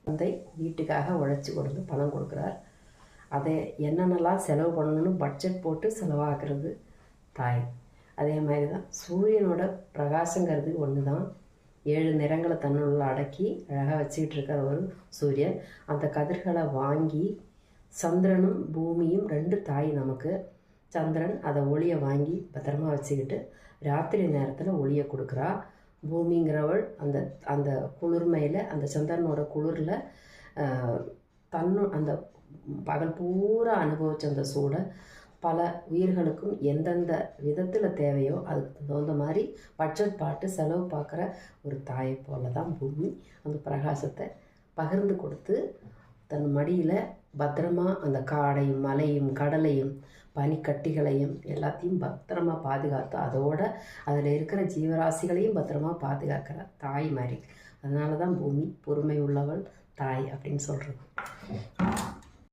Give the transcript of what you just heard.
தந்தை வீட்டுக்காக உழைச்சி கொடுத்து பணம் கொடுக்குறார். அதை என்னென்னலாம் செலவு பண்ணணும்னு பட்ஜெட் போட்டு செலவாக்குறது தாய். அதே மாதிரி தான் சூரியனோட பிரகாசங்கிறது ஒன்று தான். 7 நிறங்களை தன்னுள்ள அடக்கி அழகாக வச்சுக்கிட்டு இருக்கிற ஒரு சூரியன். அந்த கதிர்களை வாங்கி சந்திரனும் பூமியும் 2 தாய் நமக்கு. சந்திரன் அதை ஒளியை வாங்கி பத்திரமா வச்சுக்கிட்டு ராத்திரி நேரத்தில் ஒளியை கொடுக்குறா. பூமிங்கிறவள் அந்த அந்த குளிர்மையில், அந்த சந்திரனோட குளிரில் அந்த பகல் பூரா அனுபவித்த அந்த சூடை பல உயிர்களுக்கும் எந்தெந்த விதத்தில் தேவையோ அதுக்கு தகுந்த மாதிரி பட்ஜெட் பாட்டு செலவு பார்க்குற ஒரு தாயை போல தான் பூமி அந்த பிரகாசத்தை பகிர்ந்து கொடுத்து தன் மடியில் பத்திரமா அந்த காடையும் மலையும் கடலையும் பனிக்கட்டிகளையும் எல்லாத்தையும் பத்திரமா பாதுகாத்து அதோட அதில் இருக்கிற ஜீவராசிகளையும் பத்திரமா பாதுகாக்கிற தாய் மாதிரி. அதனால தான் பூமி பொறுமை உள்ளவள் தாய் அப்படின்னு சொல்கிறது.